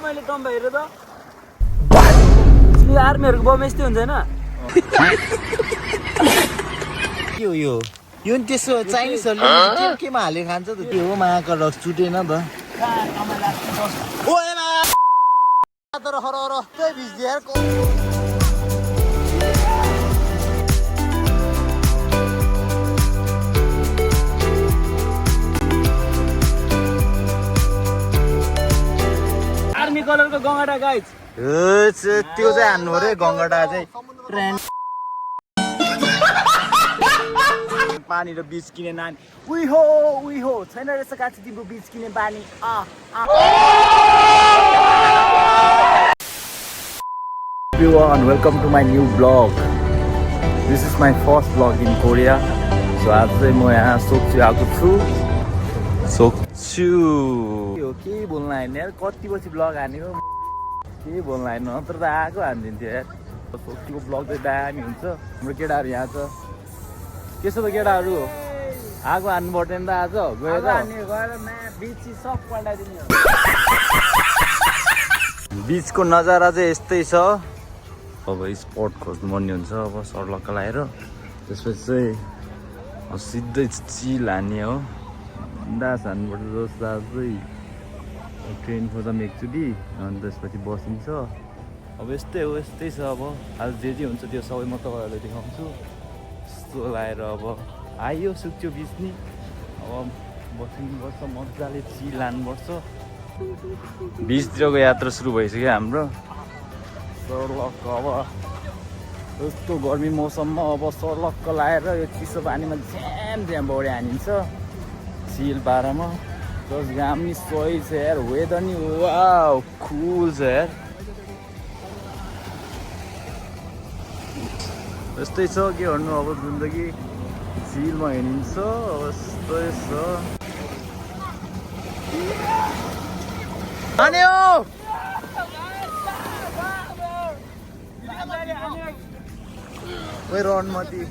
मैले टम्बा हेरेँ त आर्मीहरूको बम यस्तै हुन्छ होइन के हो यो यो नि त्यसो चाइनिजहरूले केमा हालेर खान्छ त के हो माका रस चुटेन त ओए मा तर हर त्यही भिज्यो यार आर्मी कलरको गङ्गटा गाइज त्यो चाहिँ हान्नु अरे गङ्गटा चाहिँ पानी र बीज किने नानी उही हो छैन रहेछ कान्छी तिम्रो बीज किने बानी Everyone, welcome to my new vlog. This is my first vlog in Korea. So आज चाहिँ म यहाँ सोक्छु आएको छु यो के बोल्न आएन यार कति पछि भ्लग हानेको के बोल्न आएन नत्र त आएको हानिदिन्थ्यो यार सोक्सीको भ्लग चाहिँ दामी हुन्छ हाम्रो केटाहरू यहाँ छ के छ त केटाहरू आगो हान्नु पर्दैन त आज गएर बिचको नजारा चाहिँ यस्तै छ अब स्पट खोज्नुपर्ने हुन्छ अब सर्लक्क लगाएर त्यसपछि चाहिँ सिधै चिल हान्ने हो दास हान्नुपर्छ जस्तो चाहिँ ट्रेन खोज्दा एकचोटि अनि त्यसपछि बसिन्छ अब यस्तै हो यस्तै छ अब आज जे हुन्छ त्यो सबै म तपाईँहरूलाई देखाउँछु यस्तो लगाएर अब आयो सुक्यो बिच्ने अब बसिनुपर्छ मजाले चिल हान्नुपर्छ बिचतिरको यात्रा सुरु भइसक्यो हाम्रो सर्लक्क अब यस्तो गर्मी मौसममा अब सर्लक्क लगाएर यो चिसो पानीमा झ्याम बौडी हानिन्छ चिल पारामा जस घाम नि सही छ यार वेदर नि वाउ कुल छ यार यस्तै छ के भन्नु अब जिन्दगी चिलमा हिँडिन्छ अब यस्तै छ ओइ रनमती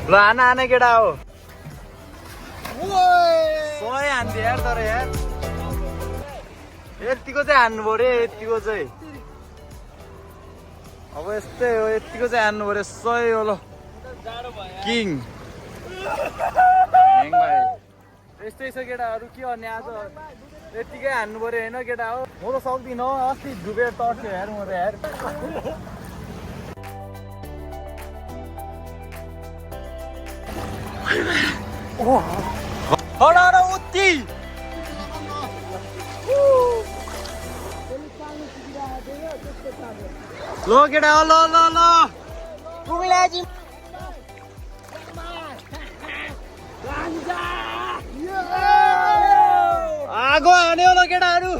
ल आना केटा हो सय हान्थ्यो यार तर यार यतिको चाहिँ हान्नु पऱ्यो यतिको चाहिँ अब यस्तै हो यतिको चाहिँ हान्नु पऱ्यो 100 हो ल किङ यस्तै छ केटाहरू के भन्ने आज यतिकै हान्नु पऱ्यो होइन केटा हो म त सक्दिनँ अस्ति डुबेर तर्थ्यो यार म त यार उत्ती लो केटा हो ल आगो हान्यो ल केटाहरू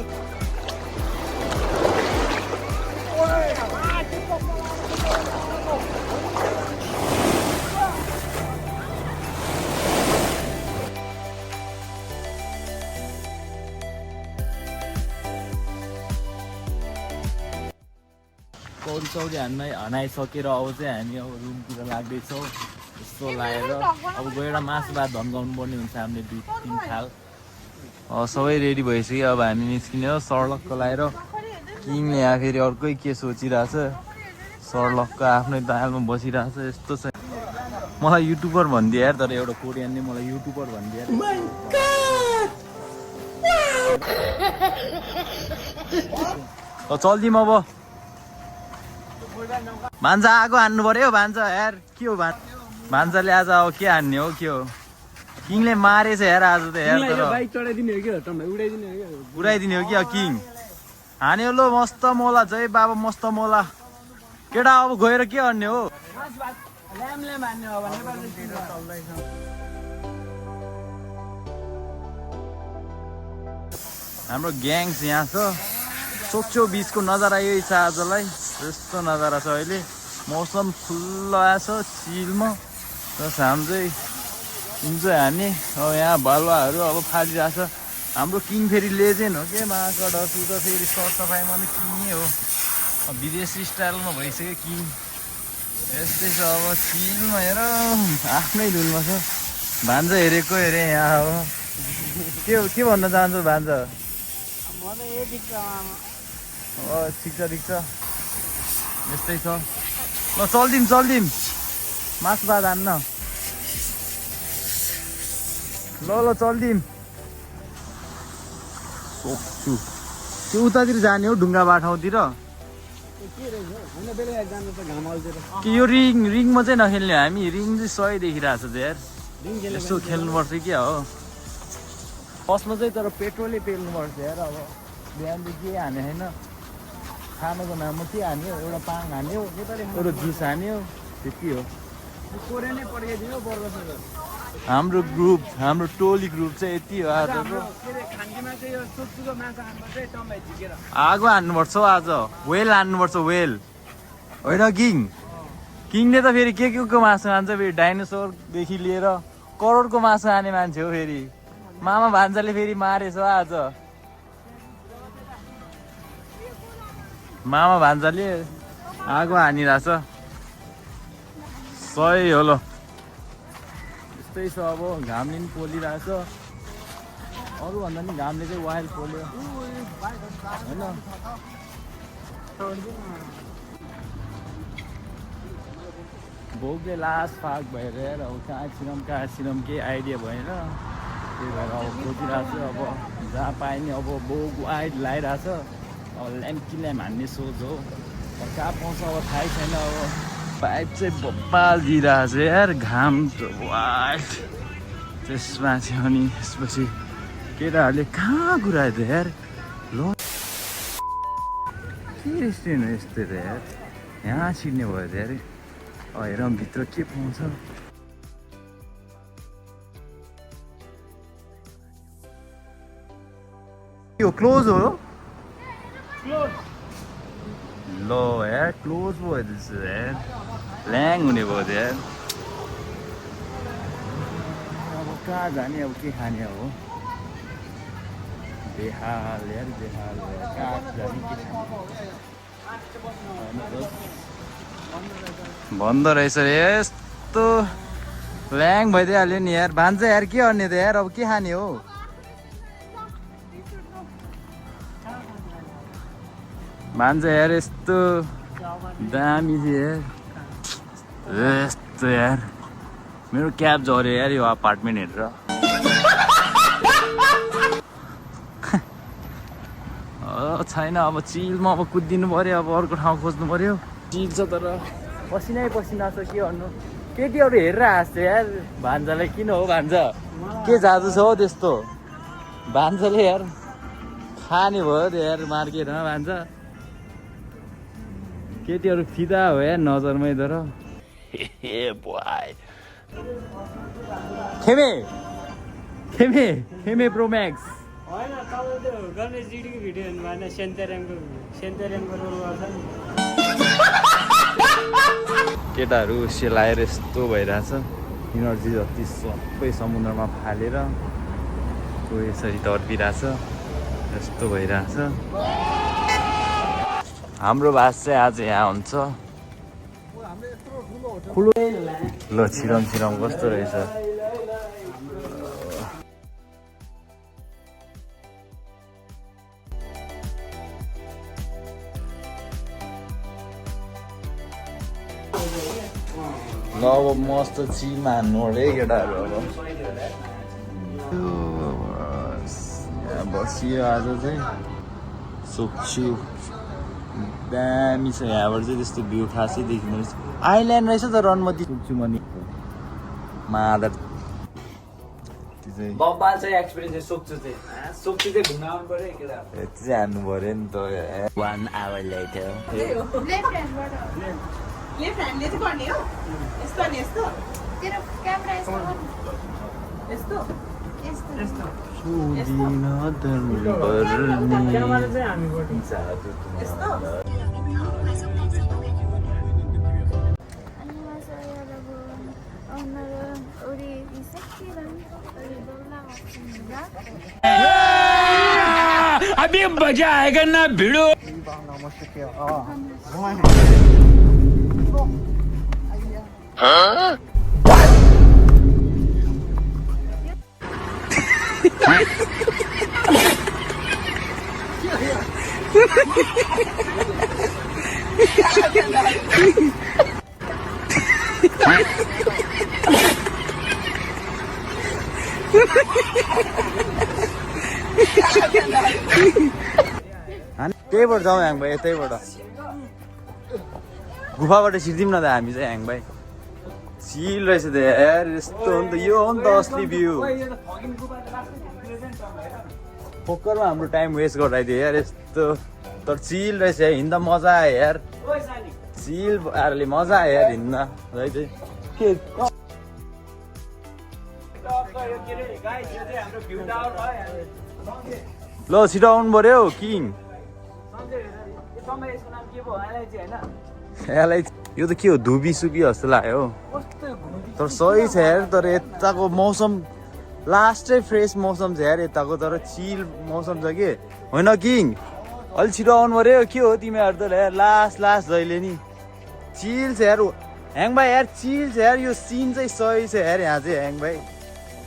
पौडी हनाइसकेर अब चाहिँ हामी अब रुमतिर लाग्दैछौँ यस्तो लगाएर अब गएर मासु भात धन्काउनु पर्ने हुन्छ हामीले 2-3 थाल सबै रेडी भइसक्यो अब हामी निस्किने हो सर्लक्क लगाएर किङले यहाँ फेरि अर्कै के सोचिरहेछ सर्लक्क आफ्नै दालमा बसिरहेछ यस्तो छ मलाई युट्युबर भनिदियो यार तर एउटा कोरियनले मलाई युट्युबर भनिदियो चल्दिउँ अब भान्जा आगो हान्नु पर्यो भान्जा यार के हो भान्जाले आज अब के हान्ने हो के हो किङले मारेछ यार आज त यार उडाइदिने हो कि किङ हान्यो लो मस्त मोला जय बाबा मस्त मोला केटा अब गएर के गर्ने हो हाम्रो ग्याङ्स यहाँ छ सोक्चो बिचको नजारा यही छ आजलाई यस्तो नजारा छ अहिले मौसम खुल्ला छ चिलमा प्लस हामी चाहिँ इन्जोय हान्ने अब यहाँ बालुवाहरू अब फालिरहेछ हाम्रो किङ फेरि लेजेन्ड हो के माकड तु त फेरि सरसफाइमा पनि किङै हो विदेशी स्टाइलमा भइसक्यो किङ यस्तै छ अब चिलमा हेर आफ्नै धुनमा छ भान्जा हेरेको हेरे यहाँ अब के भन्न चाहन्छु भान्जा? म त यही दिक्क ठिक छ यस्तै छ ल चल्दिम मासु भात हान्न ल चल्दिम सोच्छु त्यो उतातिर जाने हो ढुङ्गा ठाउँतिर के रहेछ होइन बेला जानु त घाम अल्झेर कि यो रिङमा चाहिँ नखेल्ने हामी रिङ चाहिँ सही देखिरहेको छ यार रिङ खेल्ने यसो खेल्नुपर्छ क्या हो फर्स्टमा चाहिँ तर पेट्रोलै पेल्नुपर्छ यार अब बिहानदेखि के हाने होइन खानाको नाममा के हान्यो एउटा पाङ हान्यो एउटा जुस हान्यो त्यति हो कोरियनै पड्काइदियो बर्गर हाम्रो टोली ग्रुप चाहिँ यति हो आजको खान्कीमा चाहिँ यो सुक्सुको माछा हान्नु चाहिँ टम्बाइ झिकेर आगो हान्नुपर्छ हौ आज वेल हान्नुपर्छ वेल होइन किङले त फेरि के को मासु हान्छ फेरि डाइनोसरदेखि लिएर करोडको मासु हाने मान्छे हो फेरि मामा भान्जाले फेरि मारेछ आज मामा भान्जाले आगो हानिरहेछ सही हो ल यस्तै छ अब घामले पनि पोलिरहेछ अरूभन्दा पनि घामले चाहिँ वाइल्ड पोल्यो होइन भोकले लास्ट फाक भएर अब कहाँ छिरम केही आइडिया भएन त्यही भएर अब खोजिरहेको छु अब जहाँ पायो नि अब बोक वाइड लगाइरहेछ अब ल्याम्प हान्ने सोच हो कहाँ पाउँछ अब थाहै छैन अब पाइप चाहिँ बब्बाल दिइरहेको छ यार घाम वाइट त्यसमाथि अनि त्यसपछि केटाहरूले कहाँ गुरायो त यार ल के रेस्टुरेन्ट हो यस्तो त यार यहाँ छिर्ने भयो त यार हेर भित्र के पाउँछ यो क्लोज हो ल यार क्लोज भयो त्यसो यार ल्याङ हुने भयो त यार अब कहाँ जाने अब के खाने अब बेहाल यार कहाँ जाने के खाने बन्द रहेछ यस्तो ल्याङ भइदिइहाल्यो नि यार भान्जा यार के गर्ने त यार अब के खाने हो भान्जा यार यस्तो दामी थियो यार यस्तो यार मेरो क्याब झऱ्यो यार यो अपार्टमेन्ट हेरेर छैन अब चिलमा अब कुदिनु पर्यो अब अर्को ठाउँ खोज्नु पर्यो चिल छ तर पसिनै पसिना छ के गर्नु केटीहरू हेरेर हाँस्छ यार भान्जालाई किन हो भान्जा के जादु छ हो त्यस्तो भान्जाले यार खाने भयो त यार मार्केटमा भान्जा केटीहरू फिदा हो यार नजरमै तर खेमे प्रो म्याक्स होइन तपाईँ त्यो गणेश जिडीको भिडियो हेर्नु भएन सेन्तेरेमको रोल गर्छ नि केटाहरू सेलाएर यस्तो भइरहेछ इनर्जी जति सबै समुद्रमा फालेर को यसरी तर्पिरहेछ यस्तो भइरहेछ हाम्रो बास चाहिँ आज यहाँ हुन्छ ल छिरम कस्तो रहेछ ल अब मस्त चिलमा हान्नु अरे केटाहरू अब यहाँ बसियो आज चाहिँ सोच्छु दामी छ यहाँबाट चाहिँ त्यस्तो भ्यू खासै देखिँदो रहेछ आइल्यान्ड रहेछ त रनमती सोच्छु म नि मादर बब्बाल चाहिँ एक्सपिरियन्स सोक्छु चाहिँ घुम्न आउनु पर्यो केटा यति चाहिँ हान्नु पऱ्यो नि त 1 hour later लेफ्ट ह्यान्डले चाहिँ गर्ने हो यस्तो अनि यस्तो तेरो क्यामेरा यस्तो यस्तो यस्तो क्यामेरा चाहिँ हामीबाट यस्तो अनि मसा 여러분 오늘은 우리 이 새끼랑 우리 놀러 왔습니다. अभी मजा आएगा ना भिड़ो त्यहीबाट जाउँ ह्याङ भाइ यतैबाट गुफाबाट छिर्दिउँ न त हामी चाहिँ ह्याङ भाइ चिल रहेछ त यार यस्तो हो नि त यो हो नि त असली भ्यू पोकरमा हाम्रो टाइम वेस्ट गराइदियो यार यस्तो तर चिल रहेछ यार हिँड्दा मजा आयो यार चिल पाराले मजा आयो यार हिँड्दा के ल छिटो आउनु पर्यो किङ यो त के हो धुबी सुकी जस्तो लाग्यो तर सही छ यार तर यताको मौसम लास्टै फ्रेस मौसम छ यार यताको तर चिल मौसम छ कि होइन किङ अलि छिटो आउनु पर्यो के हो तिमीहरू त यार लास्ट जहिले नि चिल छ यार ह्याङ भाइ यार चिल छ यार यो सिन चाहिँ सही छ यार यहाँ चाहिँ ह्याङ भाइ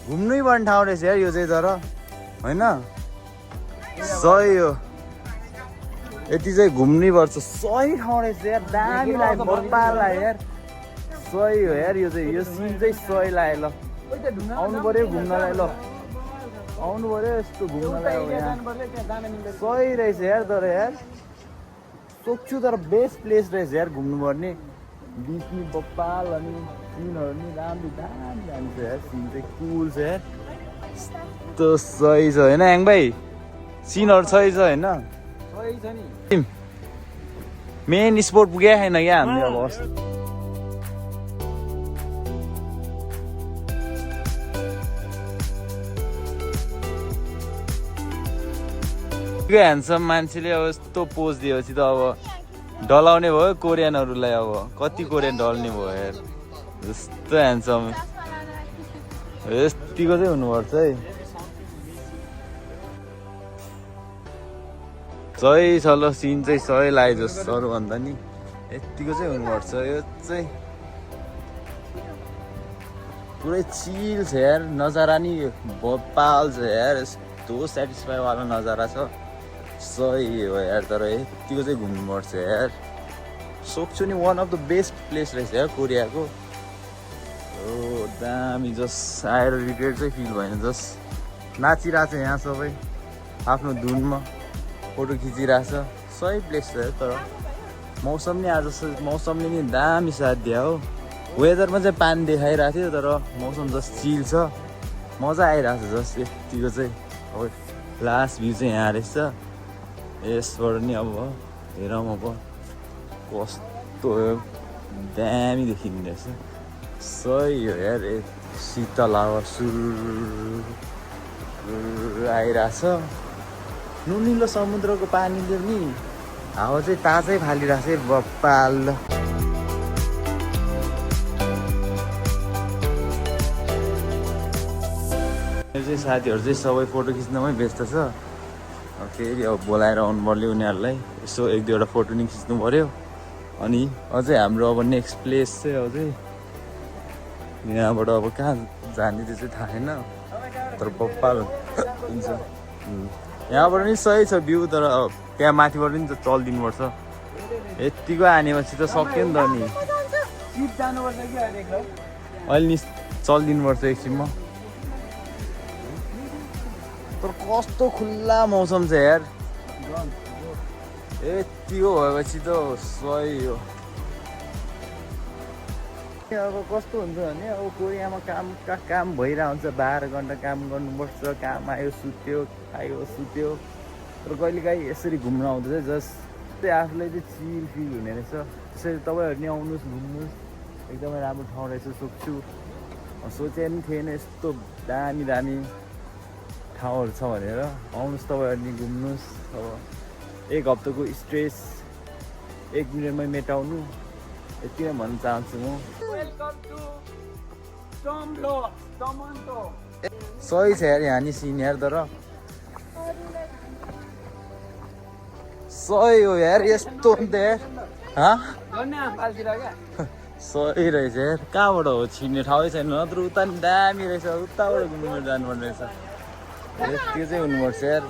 घुम्नै पर्ने ठाउँ रहेछ यार यो चाहिँ तर होइन सही हो यति चाहिँ घुम्नै पर्छ सही ठाउँ रहेछ यार दामी लाग्यो बप्पा लाग्यो यार सही हो यार यो चाहिँ यो सिन चाहिँ सही लाग्यो ल आउनु पर्यो घुम्नलाई ल आउनु पर्यो यस्तो घुम्नलाई सही रहेछ यार तर यार सोच्छु तर बेस्ट प्लेस रहेछ यार घुम्नुपर्ने बिच नि बप्पाल अनि सिनहरू नि दामी दामी छ यार सिन चाहिँ कुल छ यार यस्तो सही छ होइन ह्याङ भाइ सिनहरू सही छ होइन मेन स्पोट पुगेको छैन क्या हामी अब ह्यान्डसम मान्छेले अब यस्तो पोज दिएपछि त अब डलाउने भयो कोरियनहरूलाई अब कति कोरियन डल्ने भयो यार यस्तो ह्यान्डसम यतिको चाहिँ हुनुपर्छ है सही छ ल सिन चाहिँ सही लाग्यो जस्तो अरूभन्दा नि यतिको चाहिँ हुनुपर्छ यो चाहिँ पुरै चिल छ यार नजारा नि बप्पाल छ यार यस्तो सेटिस्फाई वाला नजारा छ सही हो यार तर यतिको चाहिँ घुम्नुपर्छ यार सोच्छु नि one of the best place रहेछ यार कोरियाको हो दामी जस आएर रिग्रेट चाहिँ फिल भएन जस नाचिरहेको छ यहाँ सबै आफ्नो धुनमा फोटो खिचिरहेछ सही प्लेस छ तर मौसम नि आज मौसमले नि दामी साथ दियो हो वेदरमा चाहिँ पानी देखाइरहेको थियो तर मौसम जस चिल छ मजा आइरहेको छ जस यतिको चाहिँ अब लास्ट भ्यू चाहिँ यहाँ रहेछ यसबाट नि अब हेरौँ अब कस्तो दामी देखिने रहेछ सही हो यार शीतल हावा सुरु आइरहेछ नुनिलो समुद्रको पानीले नि हावा चाहिँ ताजै फालिरहेछ है बप्पाल चाहिँ साथीहरू चाहिँ सबै फोटो खिच्नमै व्यस्त छ फेरि अब बोलाएर आउनु पर्यो उनीहरूलाई यसो एक दुईवटा फोटो नि खिच्नु पर्यो अनि अझै हाम्रो अब नेक्स्ट प्लेस चाहिँ अझै यहाँबाट अब कहाँ जाने त्यो चाहिँ थाहा छैन तर बप्पाल हुन्छ यहाँबाट नि सही छ भ्यू तर त्यहाँ माथिबाट नि त चलिदिनुपर्छ यतिको हानेपछि त सक्यो नि त नि अहिले नि चलिदिनुपर्छ एकछिनमा तर कस्तो खुल्ला मौसम छ यार यतिको भएपछि त सही हो अब कस्तो हुन्छ भने अब कोरियामा काम भइरहेको हुन्छ 12 घन्टा काम गर्नुपर्छ काम आयो सुत्यो खायो सुत्यो तर कहिलेकाहीँ यसरी घुम्न आउँदा चाहिँ जस्तै आफूलाई चाहिँ चिल फिल हुने रहेछ त्यसरी तपाईँहरू नि आउनुहोस् घुम्नुहोस् एकदमै राम्रो ठाउँ रहेछ सोच्छु सोचे पनि थिएन यस्तो दामी दामी ठाउँहरू छ भनेर आउनुहोस् तपाईँहरू नि घुम्नुहोस् अब एक हप्ताको स्ट्रेस 1 मिनटमै मेटाउनु यति नै भन्न चाहन्छु म सही छ यार यहाँ नि सिन यार तर सही हो यार यस्तो नि त यार सही रहेछ यार कहाँबाट हो छिर्ने ठाउँै छैन नत्र उता नि दामी रहेछ उताबाट घुम्नु जानुपर्ने रहेछ त्यो चाहिँ हुनुपर्छ यार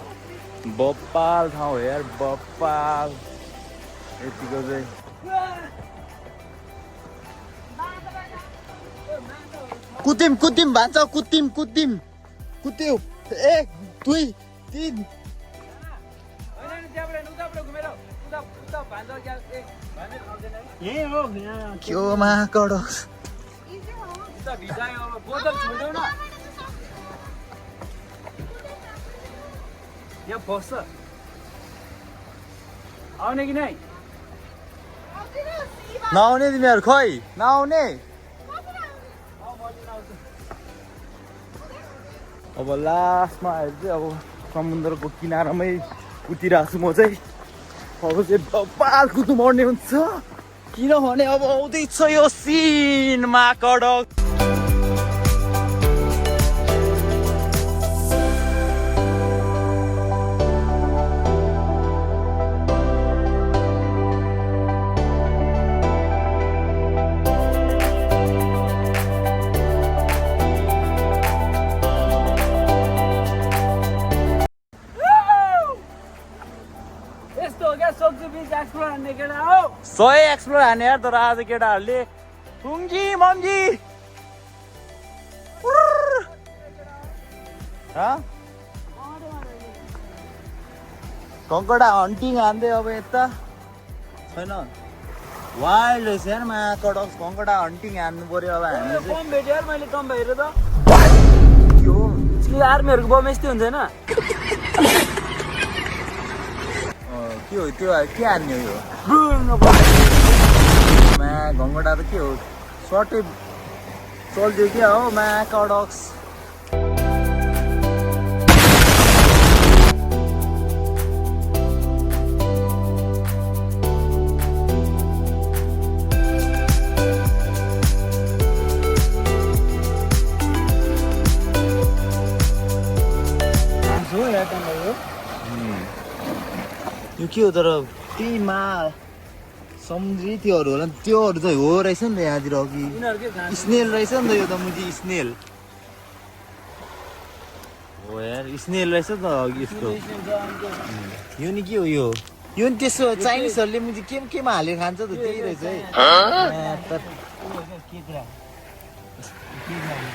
बप्पाल ठाउँ हो यार बप्पाल यतिको चाहिँ कुद्यौँ भन्छ कुद्यौँ 1 2 3 क्यों महाकडो यहाँ बस्छ आउने कि नै नआउने तिमीहरू खै नआउने अब लास्टमा आएर चाहिँ अब समुद्रको किनारामै उतिरहेको छु म चाहिँ अब चाहिँ बप्पाल कुद्नु पर्ने हुन्छ किनभने अब आउँदैछ यो सिन महाकडक सय एक्सप्लोर हाने यार तर आज केटाहरूले ठुङ्गी मम्जी कङ्कडा हन्टिङ हान्दै अब यता छैन वाइल्ड रहेछ यार महाकडक कङ्कडा हन्टिङ हान्नु पर्यो अब हामीले कम भेट्यो यार मैले कम भएर त के हो आर्मीहरूको बम यस्तै हुन्छ होइन के हो त्यो के हान्ने हो यो घङ्गडा त के हो सर्टै चल्दियो क्या हो महाकडक्स यो के हो तर त्यही समुद्री त्योहरू होला त्योहरू चाहिँ हो रहेछ नि त यहाँतिर अघि स्नेल रहेछ नि त यो त मुजी स्नेल हो यार स्नेल रहेछ त अघि यसको यो नि के हो यो नि त्यसो चाइनिजहरूले मुजी केमा हालेर खान्छ त त्यही रहेछ है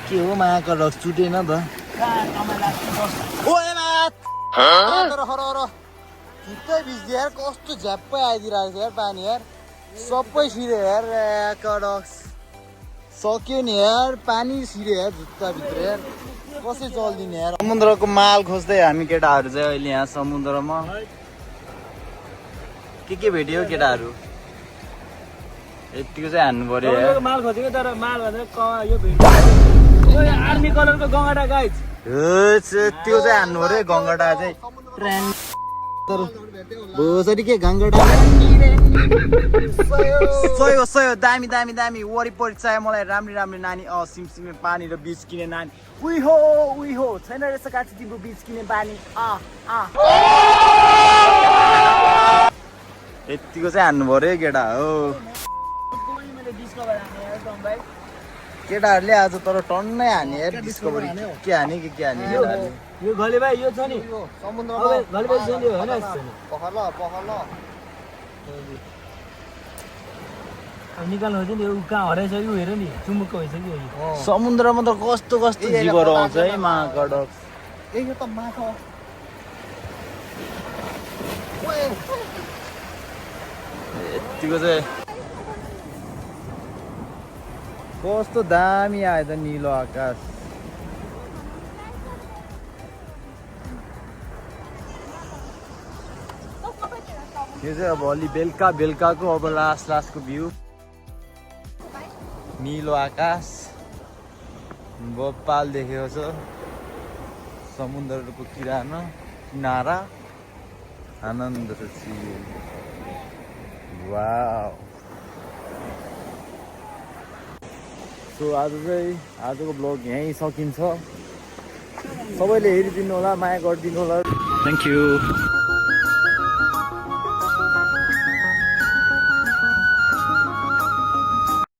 के हो महाकडक चुटेन त ठिक्कै भिज्यो यार कस्तो झ्याप्पै आइदिरहेको छ यार पानी यार सबै छिर्यो यार कडक्स सक्यो नि यार पानी छिर्यो यार जुत्ताभित्र यार कसै चल्दिने यार समुद्रको माल खोज्दै हामी केटाहरू चाहिँ अहिले यहाँ समुद्रमा के भेट्यो केटाहरू यतिको चाहिँ हान्नु पर्यो यार माल खोजेको तर माल भनेर यो भेट्यो आर्मी कलरको गङ्गडा गाइज त्यो चाहिँ हान्नु पर्यो गङ्गडा चाहिँ भोसरी के गङ्गडा सयो दामी वरिपरि चाहियो मलाई राम्री नानी सिमसिमे पानी र बीच किने नानी उही हो छैन रहेछ काँची तिम्रो बीच किने पानी यतिको चाहिँ हान्नु पर्यो केटा हो केटाहरूले आज तर टन्नै हाने यार डिस्कभरी के हाने यो घले भाइ यो छ नि समुद्रमा घले भाइ छ नि हैन पखल अब निकाल्नु हुन्छ नि यो कहाँ हराइछ यो हेर नि चुमुक्क भइसक्यो यो समुद्रमा त कस्तो जीवहरू आउँछ है महाकडक यो त माछा यतिको चाहिँ कस्तो दामी आयो त निलो आकाश यो चाहिँ अब अलि बेलुकाको अब लास्टको भ्यू निलो आकाश बप्पाल देखेको छ समुद्रको किनारा आनन्द वाउ सो आजको ब्लग यहीँ सकिन्छ सबैले हेरिदिनु होला माया गरिदिनु होला थ्याङ्क यू